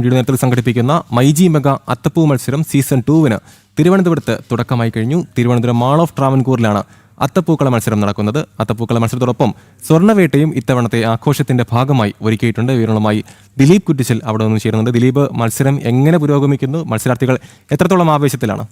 നേതൃത്വത്തിൽ സംഘടിപ്പിക്കുന്ന മൈജി മെഗാ അത്തപ്പൂ മത്സരം സീസൺ 2 തിരുവനന്തപുരത്ത് തുടക്കമായി കഴിഞ്ഞു. തിരുവനന്തപുരം മാൾ ഓഫ് ട്രാവൻകൂറിലാണ് അത്തപ്പൂക്കള മത്സരം നടക്കുന്നത്. അത്തപ്പൂക്കള മത്സരത്തോടൊപ്പം സ്വർണ്ണവേട്ടയും ഇത്തവണത്തെ ആഘോഷത്തിന്റെ ഭാഗമായി ഒരുക്കിയിട്ടുണ്ട്. വിവരങ്ങളുമായി ദിലീപ് കുറ്റിച്ചൽ അവിടെ നിന്ന് ചേരുന്നുണ്ട്. ദിലീപ്, മത്സരം എങ്ങനെ പുരോഗമിക്കുന്നു? മത്സരാർത്ഥികൾ എത്രത്തോളം ആവേശത്തിലാണ്?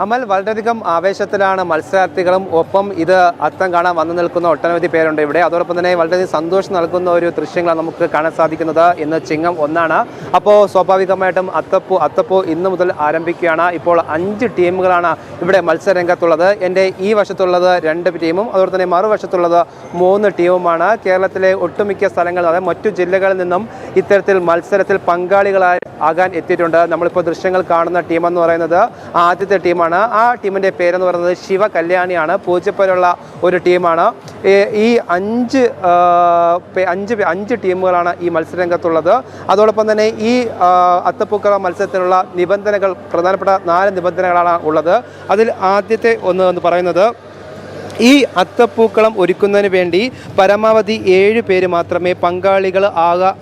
അമൽ, വളരെയധികം ആവേശത്തിലാണ് മത്സരാർത്ഥികളും. ഒപ്പം ഇത് അത്തം കാണാൻ വന്നു നിൽക്കുന്ന ഒട്ടനവധി പേരുണ്ട് ഇവിടെ. അതോടൊപ്പം തന്നെ വളരെയധികം സന്തോഷം നൽകുന്ന ഒരു ദൃശ്യങ്ങളാണ് നമുക്ക് കാണാൻ സാധിക്കുന്നത്. ഇന്ന് ചിങ്ങം 1 അപ്പോൾ സ്വാഭാവികമായിട്ടും അത്തപ്പൂ ഇന്ന് മുതൽ ആരംഭിക്കുകയാണ്. ഇപ്പോൾ 5 ടീമുകളാണ് ഇവിടെ മത്സരരംഗത്തുള്ളത്. എൻ്റെ ഈ വശത്തുള്ളത് 2 ടീമും അതുപോലെ തന്നെ മറുവശത്തുള്ളത് 3 ടീമുമാണ്. കേരളത്തിലെ ഒട്ടുമിക്ക സ്ഥലങ്ങളിൽ, അതായത് മറ്റു ജില്ലകളിൽ നിന്നും ഇത്തരത്തിൽ മത്സരത്തിൽ പങ്കാളികളാകാൻ എത്തിയിട്ടുണ്ട്. നമ്മളിപ്പോൾ ദൃശ്യങ്ങൾ കാണുന്ന ടീമെന്ന് പറയുന്നത് ആദ്യത്തെ ടീമാണ്. ആ ടീമിൻ്റെ പേരെന്ന് പറയുന്നത് ശിവ കല്യാണിയാണ്. പൂജപ്പുരയുള്ള ഒരു ടീമാണ്. ഈ 5 ടീമുകളാണ് ഈ മത്സരരംഗത്തുള്ളത്. അതോടൊപ്പം തന്നെ ഈ അത്തപ്പൂക്കള മത്സരത്തിനുള്ള നിബന്ധനകൾ, പ്രധാനപ്പെട്ട 4 നിബന്ധനകളാണ് ഉള്ളത്. അതിൽ ആദ്യത്തെ ഒന്ന് പറയുന്നത്, ഈ അത്തപ്പൂക്കളം ഒരുക്കുന്നതിന് വേണ്ടി പരമാവധി 7 പേര് മാത്രമേ പങ്കാളികൾ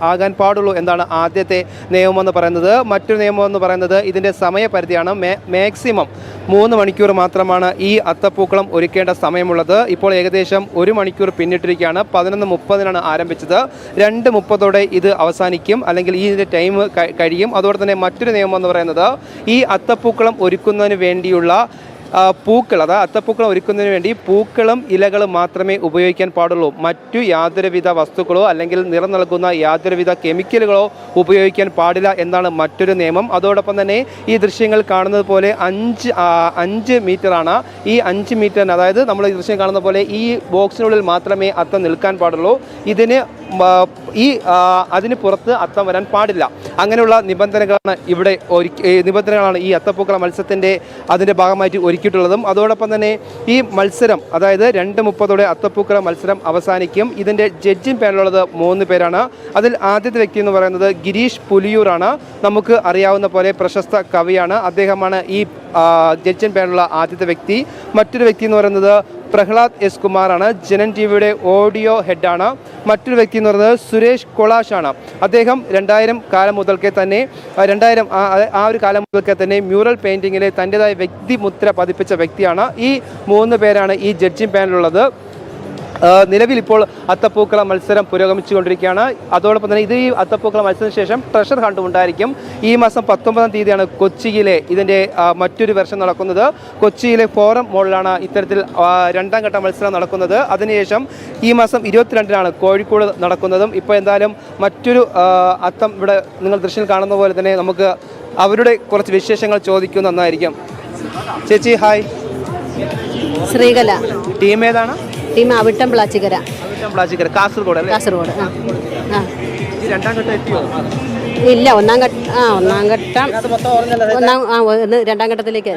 ആകാൻ പാടുള്ളൂ എന്നാണ് ആദ്യത്തെ നിയമമെന്ന് പറയുന്നത്. മറ്റൊരു നിയമമെന്ന് പറയുന്നത് ഇതിൻ്റെ സമയപരിധിയാണ്. മാക്സിമം 3 മണിക്കൂർ മാത്രമാണ് ഈ അത്തപ്പൂക്കളം ഒരുക്കേണ്ട സമയമുള്ളത്. ഇപ്പോൾ ഏകദേശം 1 മണിക്കൂർ പിന്നിട്ടിരിക്കുകയാണ്. 11:30 ആരംഭിച്ചത്. 2:30 ഇത് അവസാനിക്കും, അല്ലെങ്കിൽ ഇതിൻ്റെ ടൈം കഴിയും. അതോടെ തന്നെ മറ്റൊരു നിയമം എന്ന് പറയുന്നത്, ഈ അത്തപ്പൂക്കളം ഒരുക്കുന്നതിന് വേണ്ടിയുള്ള പൂക്കൾ, അതായത് അത്തപ്പൂക്കളം ഒരുക്കുന്നതിന് വേണ്ടി പൂക്കളും ഇലകളും മാത്രമേ ഉപയോഗിക്കാൻ പാടുള്ളൂ. മറ്റു യാതൊരുവിധ വസ്തുക്കളോ അല്ലെങ്കിൽ നിറം നൽകുന്ന യാതൊരുവിധ കെമിക്കലുകളോ ഉപയോഗിക്കാൻ പാടില്ല എന്നാണ് മറ്റൊരു നിയമം. അതോടൊപ്പം തന്നെ ഈ ദൃശ്യങ്ങൾ കാണുന്നത് പോലെ 5 മീറ്ററാണ്. ഈ 5 മീറ്ററിന്, അതായത് നമ്മൾ ഈ ദൃശ്യം കാണുന്ന പോലെ ഈ ബോക്സിനുള്ളിൽ മാത്രമേ അത്തം നിൽക്കാൻ പാടുള്ളൂ. അതിന് പുറത്ത് അത്തം വരാൻ പാടില്ല. അങ്ങനെയുള്ള നിബന്ധനകളാണ് ഈ അത്തപ്പൂക്കള മത്സരത്തിൻ്റെ അതിൻ്റെ ഭാഗമായിട്ട് ഒരുക്കിയിട്ടുള്ളതും. അതോടൊപ്പം തന്നെ ഈ മത്സരം, അതായത് 2:30 അത്തപ്പൂക്കള മത്സരം അവസാനിക്കും. ഇതിൻ്റെ ജഡ്ജിങ് പാനലുള്ളത് 3 പേരാണ്. അതിൽ ആദ്യത്തെ വ്യക്തി എന്ന് പറയുന്നത് ഗിരീഷ് പുലിയൂറാണ്. നമുക്ക് അറിയാവുന്ന പോലെ പ്രശസ്ത കവിയാണ്. അദ്ദേഹമാണ് ഈ ജഡ്ജിങ് പാനലുള്ള ആദ്യത്തെ വ്യക്തി. മറ്റൊരു വ്യക്തി എന്ന് പറയുന്നത് പ്രഹ്ലാദ് എസ് കുമാറാണ്. ജനൻ ടിവിയുടെ ഓഡിയോ ഹെഡാണ്. മറ്റൊരു വ്യക്തി എന്ന് പറയുന്നത് സുരേഷ് കൊളാഷാണ്. അദ്ദേഹം 2000 കാലം മുതൽക്കേ തന്നെ മ്യൂറൽ പെയിൻറ്റിങ്ങിലെ തൻ്റെതായ വ്യക്തിമുദ്ര പതിപ്പിച്ച വ്യക്തിയാണ്. ഈ 3 പേരാണ് ഈ ജഡ്ജിങ് പാനലുള്ളത്. നിലവിൽ ഇപ്പോൾ അത്തപ്പൂക്കള മത്സരം പുരോഗമിച്ചുകൊണ്ടിരിക്കുകയാണ്. അതോടൊപ്പം തന്നെ ഈ അത്തപ്പൂക്കള മത്സരത്തിന് ശേഷം ട്രഷർ ഹണ്ടും ഉണ്ടായിരിക്കും. ഈ മാസം 19 തീയതിയാണ് കൊച്ചിയിലെ ഇതിൻ്റെ മറ്റൊരു വെർഷൻ നടക്കുന്നത്. കൊച്ചിയിലെ ഫോറം മോളിലാണ് ഇത്തരത്തിൽ 2ാം ഘട്ട മത്സരം നടക്കുന്നത്. അതിനുശേഷം ഈ മാസം 22 കോഴിക്കോട് നടക്കുന്നതും. ഇപ്പോൾ എന്തായാലും മറ്റൊരു അത്തം ഇവിടെ നിങ്ങൾ ദൃശ്യം കാണുന്ന പോലെ തന്നെ നമുക്ക് അവരുടെ കുറച്ച് വിശേഷങ്ങൾ ചോദിക്കുന്ന ഒന്നായിരിക്കും. ചേച്ചി ഹായ്. ശ്രീകല. ടീം ഏതാണ്? ടീം അവിട്ടം പ്ലാച്ചിക്കര, കാസർഗോഡ് അല്ലേ? കാസർഗോഡ്. രണ്ടാം ഘട്ടം എത്തിയോ? ഇല്ല, ഒന്നാം ഘട്ടം 2ാം ഘട്ടത്തിലേക്ക്.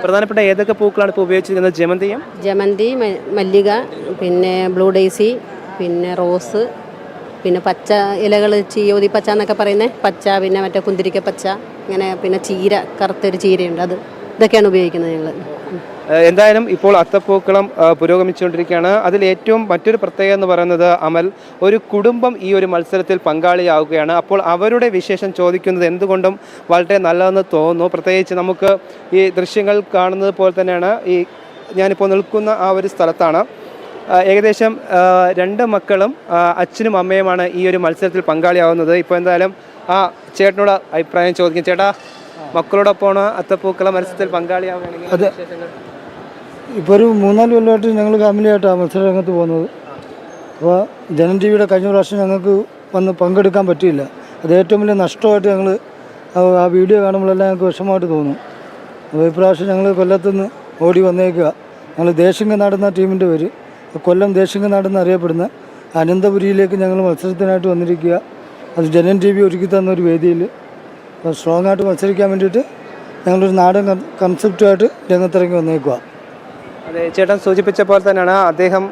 പ്രധാനപ്പെട്ട ഏതൊക്കെ പൂക്കളാണ് ഇപ്പോൾ ഉപയോഗിച്ചിരിക്കുന്നത്? ജമന്തി, മല്ലിക, പിന്നെ ബ്ലൂ ഡെയ്സി, പിന്നെ റോസ്, പിന്നെ പച്ച ഇലകൾ, ചീയോതി പച്ച എന്നൊക്കെ പറയുന്നത് പച്ച, പിന്നെ മറ്റേ കുന്തിരിക്ക പച്ച, അങ്ങനെ പിന്നെ ചീര, കറുത്തൊരു ചീരയുണ്ട്. ഇതൊക്കെയാണ് ഉപയോഗിക്കുന്നത് ഞങ്ങൾ. എന്തായാലും ഇപ്പോൾ അത്തപ്പൂക്കളം പുരോഗമിച്ചുകൊണ്ടിരിക്കുകയാണ്. അതിൽ ഏറ്റവും മറ്റൊരു പ്രത്യേകത എന്ന് പറയുന്നത്, അമൽ, ഒരു കുടുംബം ഈ ഒരു മത്സരത്തിൽ പങ്കാളിയാവുകയാണ്. അപ്പോൾ അവരുടെ വിശേഷം ചോദിക്കുന്നത് എന്തുകൊണ്ടും വളരെ നല്ലതെന്ന് തോന്നുന്നു. പ്രത്യേകിച്ച് നമുക്ക് ഈ ദൃശ്യങ്ങൾ കാണുന്നത് പോലെ തന്നെയാണ് ഞാനിപ്പോൾ നിൽക്കുന്ന ആ ഒരു സ്ഥലത്താണ്. ഏകദേശം 2 മക്കളും അച്ഛനും അമ്മയുമാണ് ഈ ഒരു മത്സരത്തിൽ പങ്കാളിയാവുന്നത്. ഇപ്പോൾ എന്തായാലും ആ ചേട്ടനോട് അഭിപ്രായം ചോദിക്കും. ചേട്ടാ, മക്കളോടൊപ്പമാണ് അത്തപ്പൂക്കള മത്സരത്തിൽ പങ്കാളിയാവുകയാണെങ്കിൽ? അതെ, ഇപ്പോൾ ഒരു 3-4 കൊല്ലമായിട്ട് ഞങ്ങൾ ഫാമിലിയായിട്ടാണ് മത്സര രംഗത്ത് പോകുന്നത്. അപ്പോൾ ജനൻ ടി വിയുടെ കഴിഞ്ഞ പ്രാവശ്യം ഞങ്ങൾക്ക് വന്ന് പങ്കെടുക്കാൻ പറ്റിയില്ല. അത് ഏറ്റവും വലിയ നഷ്ടമായിട്ട് ഞങ്ങൾ ആ വീഡിയോ കാണുമ്പോഴെല്ലാം ഞങ്ങൾക്ക് വിഷമമായിട്ട് തോന്നും. അപ്പോൾ ഇപ്രാവശ്യം ഞങ്ങൾ കൊല്ലത്തുനിന്ന് ഓടി വന്നേക്കുക. ഞങ്ങൾ ദേശിംഗനാട് എന്ന ടീമിൻ്റെ പേര്. കൊല്ലം ദേശിംഗനാട് എന്നറിയപ്പെടുന്ന അനന്തപുരിയിലേക്ക് ഞങ്ങൾ മത്സരത്തിനായിട്ട് വന്നിരിക്കുക. അത് ജനൻ ടി വി ഒരുക്കി തന്നൊരു വേദിയിൽ സ്ട്രോങ് ആയിട്ട് മത്സരിക്കാൻ വേണ്ടിയിട്ട് ഞങ്ങളൊരു നാടൻ കൺസെപ്റ്റുമായിട്ട് രംഗത്തിറങ്ങി വന്നേക്കുക. അതെ, ചേട്ടൻ സൂചിപ്പിച്ച പോലെ തന്നെയാണ് അദ്ദേഹം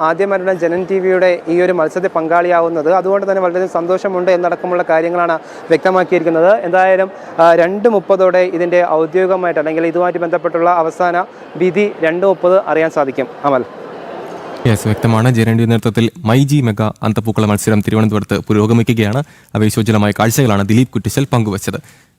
ആദ്യമായിട്ടാണ് ജനൻ ടി വിയുടെ ഈ ഒരു മത്സരത്തിൽ പങ്കാളിയാവുന്നത്. അതുകൊണ്ട് തന്നെ വളരെ സന്തോഷമുണ്ട് എന്നടക്കമുള്ള കാര്യങ്ങളാണ് വ്യക്തമാക്കിയിരിക്കുന്നത്. എന്തായാലും 2:30 ഇതിൻ്റെ ഔദ്യോഗികമായിട്ട്, അല്ലെങ്കിൽ ഇതുമായിട്ട് ബന്ധപ്പെട്ടുള്ള അവസാന വിധി 2:30 അറിയാൻ സാധിക്കും. അമൽ. യെസ്, വ്യക്തമാണ്. ജയരണ്ടി നേതൃത്വത്തിൽ മൈജി മെഗാ അത്തപ്പൂക്കള മത്സരം തിരുവനന്തപുരത്ത് പുരോഗമിക്കുകയാണ്. അവയെ കാഴ്ചകളാണ് ദിലീപ് കുറ്റിച്ചൽ പങ്കുവച്ചത്.